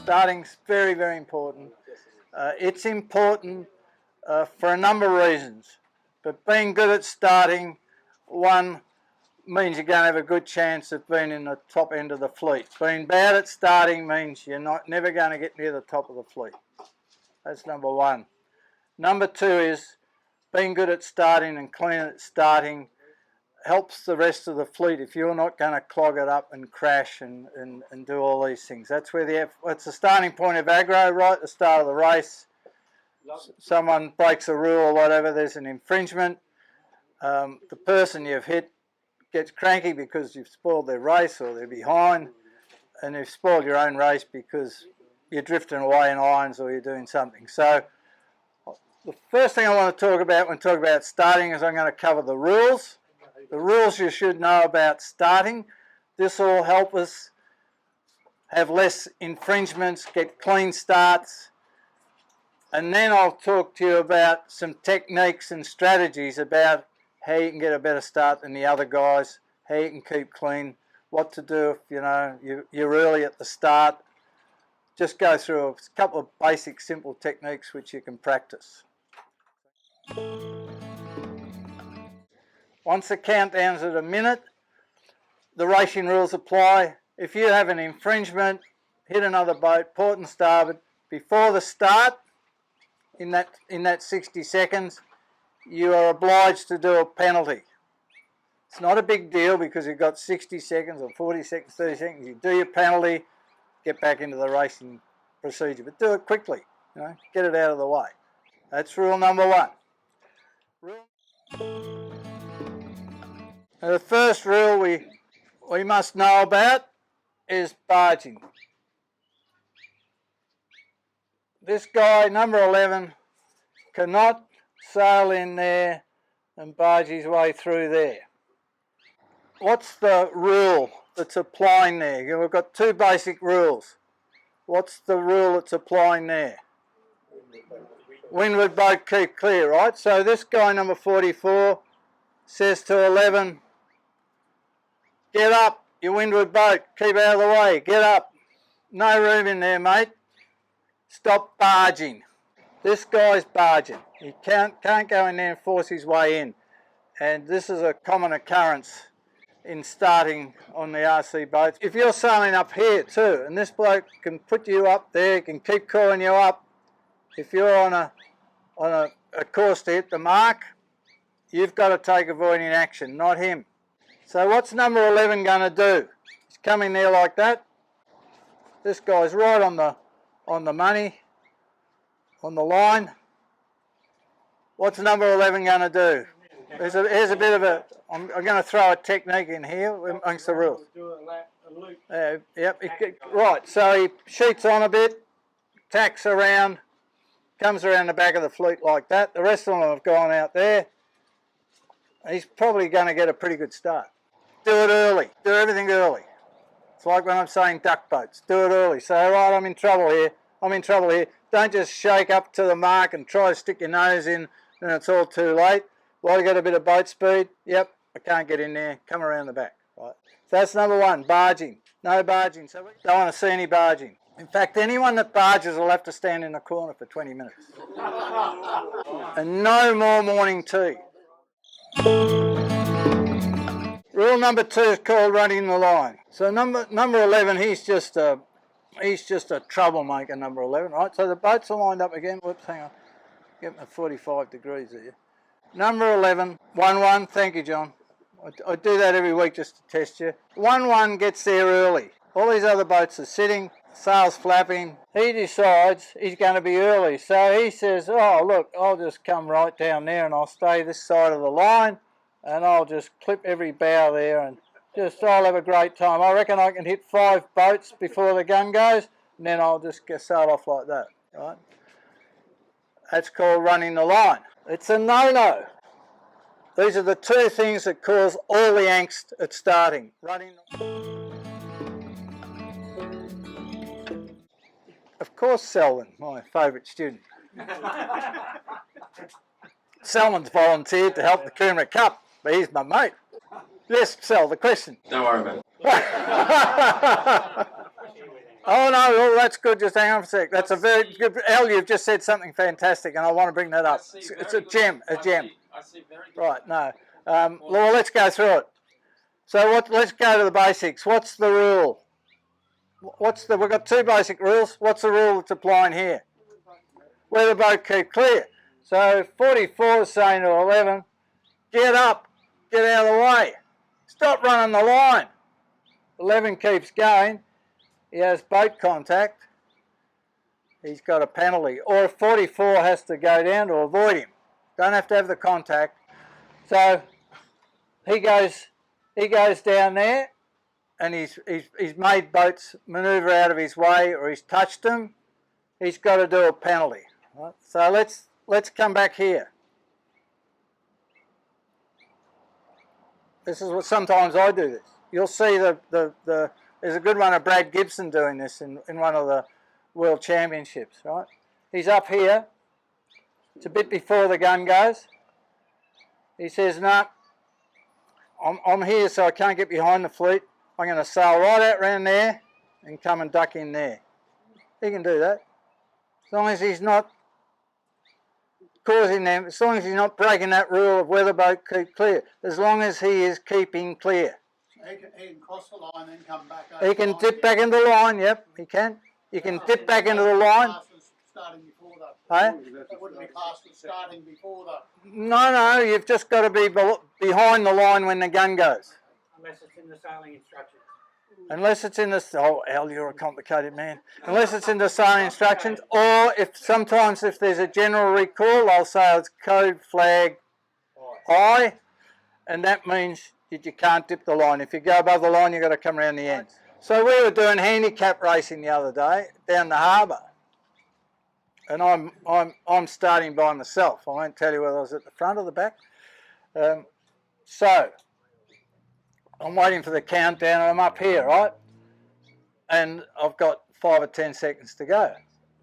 Starting's very, very important. It's important for a number of reasons, but being good at starting, one, means you're going to have a good chance of being in the top end of the fleet. Being bad at starting means you're never going to get near the top of the fleet. That's number one. Number two is being good at starting and clean at starting helps the rest of the fleet if you're not going to clog it up and crash and do all these things. That's where it's the starting point of aggro, right at the start of the race. Someone breaks a rule or whatever, there's an infringement. The person you've hit gets cranky because you've spoiled their race or they're behind, and you've spoiled your own race because you're drifting away in irons or you're doing something. So the first thing I want to talk about when talking about starting is I'm going to cover the rules. The rules you should know about starting. This will help us have less infringements, get clean starts, and then I'll talk to you about some techniques and strategies about how you can get a better start than the other guys, how you can keep clean, what to do if you're early at the start. Just go through a couple of basic simple techniques which you can practice. Once the countdown's at a minute, the racing rules apply. If you have an infringement, hit another boat, port and starboard, before the start, in that 60 seconds, you are obliged to do a penalty. It's not a big deal because you've got 60 seconds or 40 seconds, 30 seconds. You do your penalty, get back into the racing procedure, but do it quickly, get it out of the way. That's rule number one. Now, the first rule we must know about is barging. This guy, number 11, cannot sail in there and barge his way through there. What's the rule that's applying there? We've got two basic rules. What's the rule that's applying there? Windward boat, keep clear, right? So this guy, number 44, says to 11, get up, your windward boat, keep out of the way, get up. No room in there, mate. Stop barging. This guy's barging. He can't go in there and force his way in. And this is a common occurrence in starting on the RC boats. If you're sailing up here too, and this bloke can put you up there, can keep calling you up, if you're on a course to hit the mark, you've got to take avoiding action, not him. So what's number 11 going to do? He's coming there like that. This guy's right on the money, on the line. What's number 11 going to do? Here's a bit of a, I'm going to throw a technique in here amongst the rules. Yep, right, so he sheets on a bit, tacks around, comes around the back of the fleet like that. The rest of them have gone out there. He's probably going to get a pretty good start. Do it early. Do everything early. It's like when I'm saying duck boats. Do it early. Say, right, I'm in trouble here. I'm in trouble here. Don't just shake up to the mark and try to stick your nose in and it's all too late. Well, I got a bit of boat speed. Yep, I can't get in there. Come around the back. Right. So that's number one, barging. No barging. So we don't want to see any barging. In fact, anyone that barges will have to stand in the corner for 20 minutes. And no more morning tea. Rule number 2 is called running the line. So number 11, he's just a troublemaker, number 11, right? So the boats are lined up again. Whoops, hang on. Get my 45 degrees there. Number 11, 1-1. Thank you, John. I do that every week just to test you. 1-1 gets there early. All these other boats are sitting, sails flapping. He decides he's going to be early. So he says, oh, look, I'll just come right down there and I'll stay this side of the line and I'll just clip every bow there and I'll have a great time. I reckon I can hit 5 boats before the gun goes and then I'll just sail off like that, right? That's called running the line. It's a no-no. These are the 2 things that cause all the angst at starting. Of course, Selwyn, my favourite student. Selman's volunteered to help the Coomera Cup, but he's my mate. Yes, Sal, the question. Don't worry about it. Oh no, well, that's good. Just hang on for a sec. That's a very good. Al, you've just said something fantastic, and I want to bring that up. It's a gem, a gem. I see very good. Right, no. Well, let's go through it. So let's go to the basics. What's the rule? We've got two basic rules. What's the rule that's applying here? Where the boat keep clear. So 44 is saying to 11, get up, get out of the way. Stop running the line. 11 keeps going. He has boat contact. He's got a penalty. Or if 44 has to go down to avoid him. Don't have to have the contact. So he goes down there, and he's made boats manoeuvre out of his way, or he's touched them. He's got to do a penalty. Right? So let's come back here. This is what sometimes I do this. You'll see there's a good one of Brad Gibson doing this in one of the World Championships, right? He's up here. It's a bit before the gun goes. He says, no, I'm here so I can't get behind the fleet. I'm going to sail right out around there and come and duck in there. He can do that. As long as he's not causing them, as long as he's not breaking that rule of where the boat keep clear, as long as he is keeping clear. He can cross the line and come back over. He can dip back into the line, yep, he can. You can dip back into the line. Starting before the, Hey? that wouldn't be classed as starting before the... No, you've just got to be behind the line when the gun goes. Unless it's in the sailing instructions. Unless it's in the... Oh, Al, you're a complicated man. Unless it's in the sailing instructions, or sometimes if there's a general recall, I'll say it's code flag I, and that means that you can't dip the line. If you go above the line, you've got to come around the end. So we were doing handicap racing the other day down the harbour, and I'm starting by myself. I won't tell you whether I was at the front or the back. So I'm waiting for the countdown, and I'm up here, right? And I've got 5 or 10 seconds to go.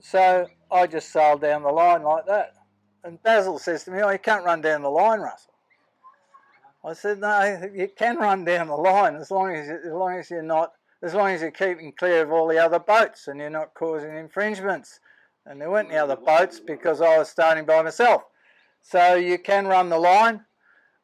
So I just sailed down the line like that. And Basil says to me, "Oh, you can't run down the line, Russell." I said, "No, you can run down the line as long as you're keeping clear of all the other boats and you're not causing infringements." And there weren't any other boats because I was starting by myself. So you can run the line.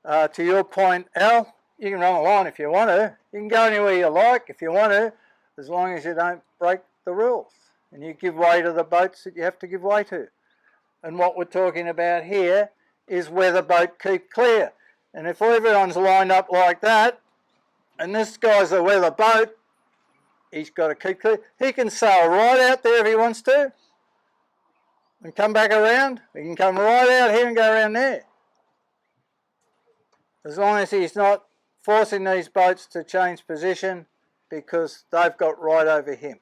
To your point, Al, you can run the line if you want to. You can go anywhere you like if you want to, as long as you don't break the rules and you give way to the boats that you have to give way to. And what we're talking about here is where the boat keep clear. And if everyone's lined up like that, and this guy's the weather boat, he's got to keep clear. He can sail right out there if he wants to and come back around. He can come right out here and go around there. As long as he's not forcing these boats to change position because they've got right over him.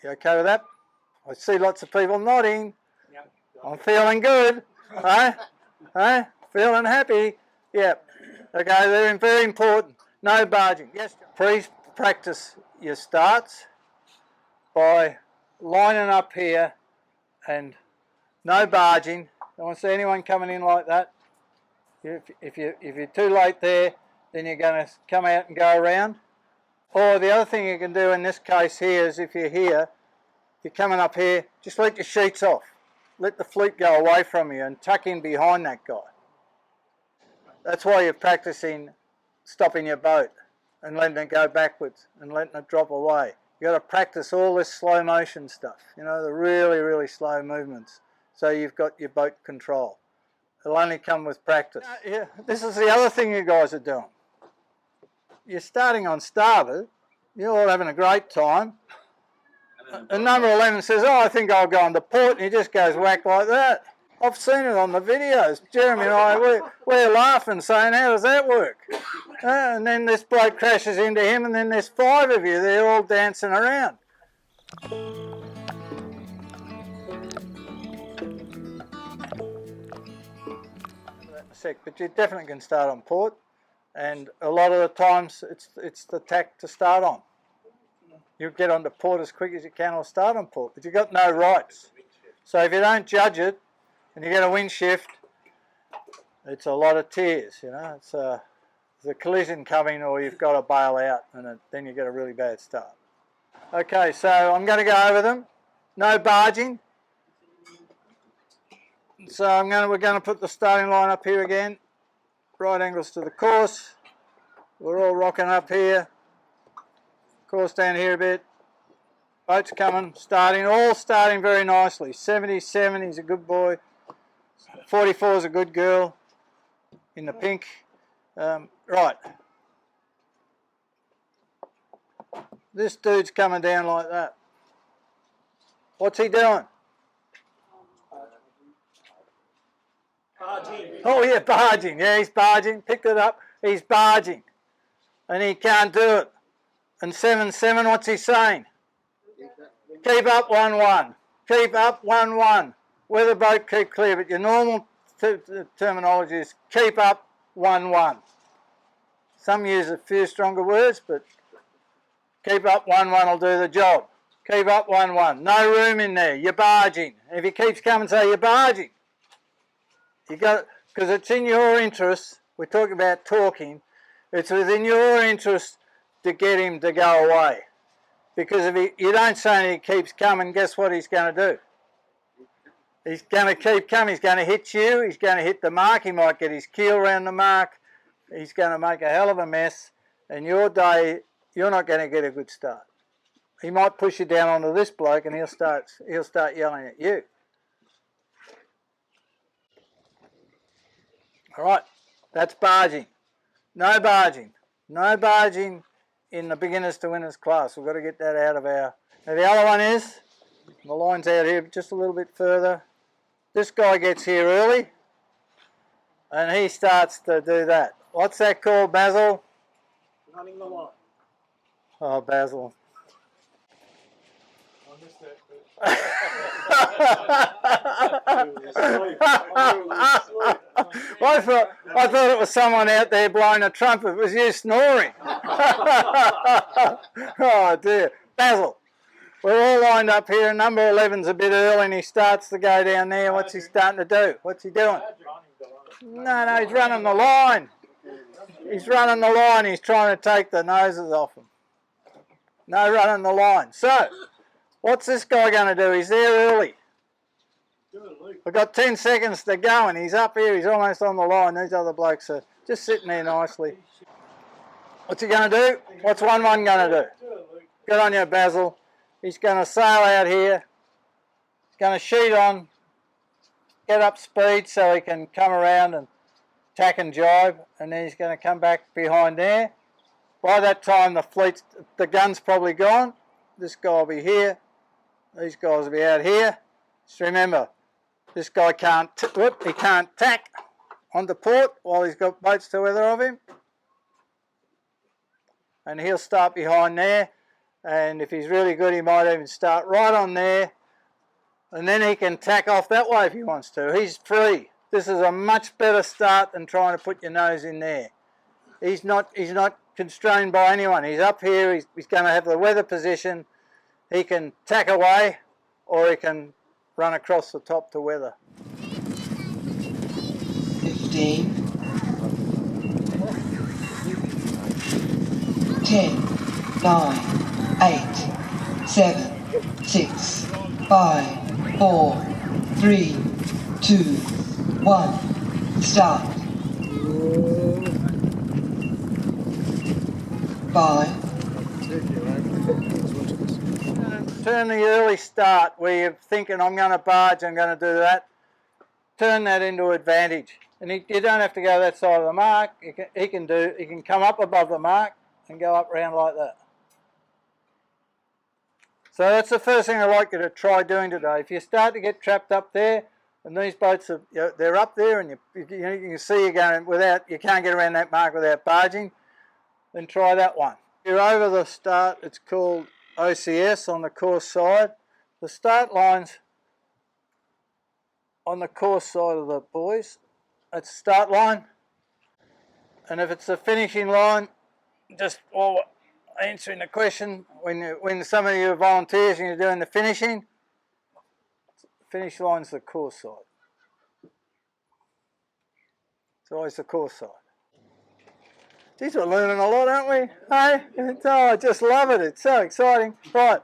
You okay with that? I see lots of people nodding. Yep. I'm feeling good. Hey? Hey? Feeling happy. Yep. Okay, they're very important. No barging. Yes. Please practice your starts by lining up here and no barging. Don't want to see anyone coming in like that. If you're too late there, then you're going to come out and go around. Or the other thing you can do in this case here is if you're here, you're coming up here, just let your sheets off. Let the fleet go away from you and tuck in behind that guy. That's why you're practicing stopping your boat and letting it go backwards and letting it drop away. You've got to practice all this slow motion stuff, you know, the really, really slow movements, so you've got your boat control. It'll only come with practice. Yeah, this is the other thing you guys are doing. You're starting on starboard, you're all having a great time, and number 11 says, "Oh, I think I'll go on to port," and he just goes whack like that. I've seen it on the videos. Jeremy and I, we're laughing, saying, "How does that work?" And then this bloke crashes into him, and then there's 5 of you, they're all dancing around. But you definitely can start on port, and a lot of the times it's the tack to start on. You get onto port as quick as you can or start on port, but you've got no rights. So if you don't judge it, and you get a wind shift, it's a lot of tears, you know. It's a collision coming, or you've got to bail out, and then you get a really bad start. Okay, so I'm going to go over them. No barging. So we're going to put the starting line up here again. Right angles to the course. We're all rocking up here. Course down here a bit. Boats coming, all starting very nicely. 77, he's a good boy. 44 is a good girl in the pink. Right. This dude's coming down like that. What's he doing? Barging. Oh yeah, barging. Yeah, he's barging. Picked it up. He's barging. And he can't do it. And 7-7, what's he saying? Keep up 1-1. Keep up 1-1. Weather boat, keep clear. But your normal terminology is keep up 1-1. Some use a few stronger words, but keep up 1-1 will do the job. Keep up 1-1. No room in there. You're barging. And if he keeps coming, say you're barging. You got, because it's in your interest. We're talking about talking. It's within your interest to get him to go away. Because if you don't say and he keeps coming, guess what he's going to do? He's going to keep coming. He's going to hit you. He's going to hit the mark. He might get his keel around the mark. He's going to make a hell of a mess. And your day, you're not going to get a good start. He might push you down onto this bloke, and he'll start yelling at you. All right, that's barging. No barging. No barging in the beginners to winners class. We've got to get that out of our... Now the other one is, the line's out here just a little bit further. This guy gets here early, and he starts to do that. What's that called, Basil? Running the line. Oh, Basil. I missed that bit. I thought it was someone out there blowing a trumpet. It was you snoring. Oh dear. Basil, we're all lined up here. Number 11's a bit early and he starts to go down there. What's he starting to do? What's he doing? No, he's running the line. He's running the line. He's trying to take the noses off him. No running the line. So, what's this guy going to do? He's there early. We've got 10 seconds to go and he's up here. He's almost on the line. These other blokes are just sitting there nicely. What's he going to do? What's 1-1 going to do? Good on you, Basil. He's going to sail out here. He's going to sheet on, get up speed so he can come around and tack and jibe, and then he's going to come back behind there. By that time, the gun's probably gone. This guy will be here. These guys will be out here. Just remember, this guy can't tack onto port while he's got boats to weather of him. And he'll start behind there. And if he's really good, he might even start right on there. And then he can tack off that way if he wants to. He's free. This is a much better start than trying to put your nose in there. He's not constrained by anyone. He's up here. He's going to have the weather position. He can tack away or he can run across the top to weather. 15, 10, 9, 8, 7, 6, 5, 4, 3, 2, 1, start. 5, Turn the early start where you're thinking, I'm going to barge, I'm going to do that. Turn that into advantage. And you don't have to go that side of the mark. He can come up above the mark and go up round like that. So that's the first thing I'd like you to try doing today. If you start to get trapped up there, and these boats are, they're up there, and you can see you're going you can't get around that mark without barging, then try that one. If you're over the start, it's called OCS on the course side. The start line's on the course side of the buoys. That's start line. And if it's the finishing line, just answering the question, when some of you are volunteers and you're doing the finishing, finish line's the course side. It's always the coarse side. Geez, we're learning a lot, aren't we? Hey? Oh, I just love it. It's so exciting. Right.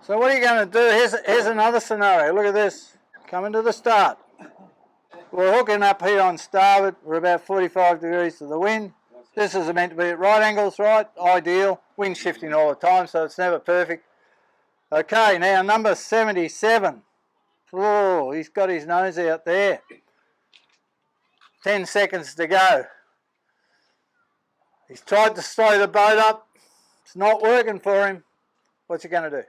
So what are you going to do? Here's another scenario. Look at this. Coming to the start. We're hooking up here on starboard. We're about 45 degrees to the wind. This is meant to be at right angles, right? Ideal. Wind shifting all the time, so it's never perfect. Okay, now number 77. Oh, he's got his nose out there. 10 seconds to go. He's tried to slow the boat up. It's not working for him. What's he going to do?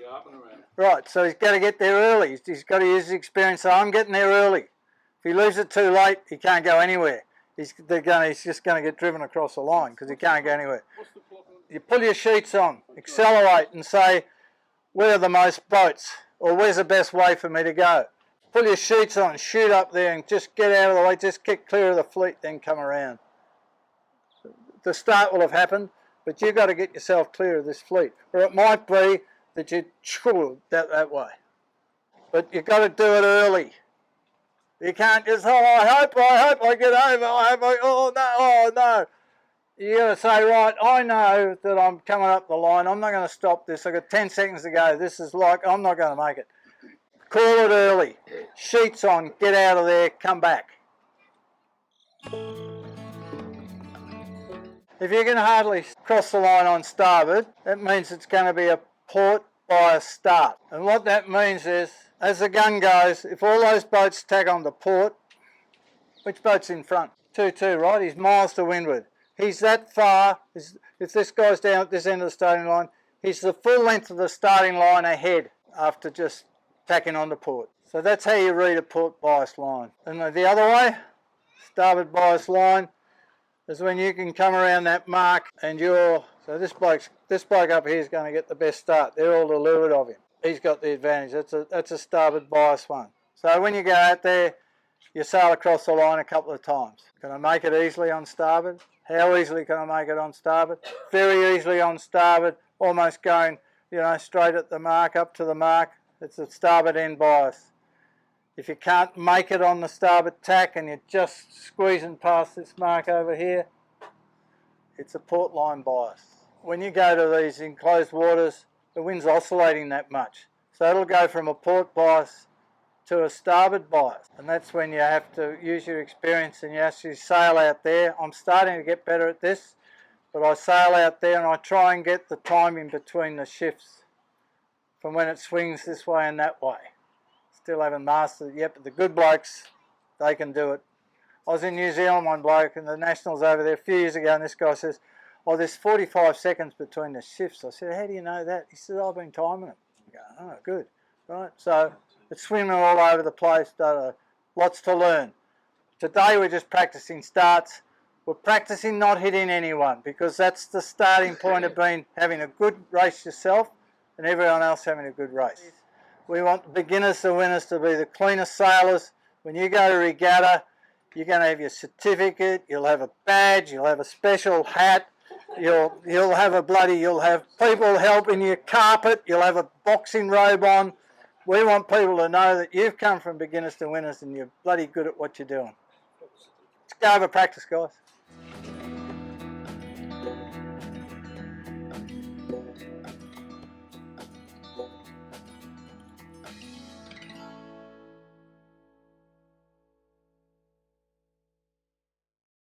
Go up and around. Right, so he's got to get there early. He's got to use his experience. So I'm getting there early. If he leaves it too late, he can't go anywhere. He's just going to get driven across the line because he can't go anywhere. You pull your sheets on, accelerate and say, where are the most boats? Or where's the best way for me to go? Pull your sheets on, shoot up there and just get out of the way. Just get clear of the fleet, then come around. The start will have happened, but you've got to get yourself clear of this fleet. Or it might be that you that way. But you've got to do it early. You can't just, oh, I hope I get over, oh no. You got to say, right, I know that I'm coming up the line. I'm not going to stop this. I've got 10 seconds to go. This is like, I'm not going to make it. Call it early. Sheets on, get out of there, come back. If you can hardly cross the line on starboard, that means it's going to be a port bias start. And what that means is, as the gun goes, if all those boats tag on to port, which boat's in front? 2-2, right? He's miles to windward. He's that far, if this guy's down at this end of the starting line, he's the full length of the starting line ahead after just tacking on to port. So that's how you read a port bias line. And the other way, starboard bias line, is when you can come around that mark and so this bloke up here is going to get the best start. They're all to leeward of him. He's got the advantage. That's a starboard bias one. So when you go out there, you sail across the line a couple of times. Can I make it easily on starboard? How easily can I make it on starboard? Very easily on starboard, almost going, straight at the mark, up to the mark. It's a starboard end bias. If you can't make it on the starboard tack and you're just squeezing past this mark over here, it's a port line bias. When you go to these enclosed waters, the wind's oscillating that much. So it'll go from a port bias to a starboard bias. And that's when you have to use your experience and you actually sail out there. I'm starting to get better at this, but I sail out there and I try and get the timing between the shifts from when it swings this way and that way. Still haven't mastered it yet, but the good blokes, they can do it. I was in New Zealand, one bloke, and the Nationals over there a few years ago, and this guy says, oh, there's 45 seconds between the shifts. I said, how do you know that? He said, I've been timing it. I go, oh, good. Right, so it's swimming all over the place, lots to learn. Today we're just practicing starts. We're practicing not hitting anyone, because that's the starting point of having a good race yourself and everyone else having a good race. We want beginners to winners to be the cleanest sailors. When you go to regatta, you're going to have your certificate, you'll have a badge, you'll have a special hat, you'll have people helping you carpet, you'll have a boxing robe on. We want people to know that you've come from beginners to winners and you're bloody good at what you're doing. Let's go over practice, guys.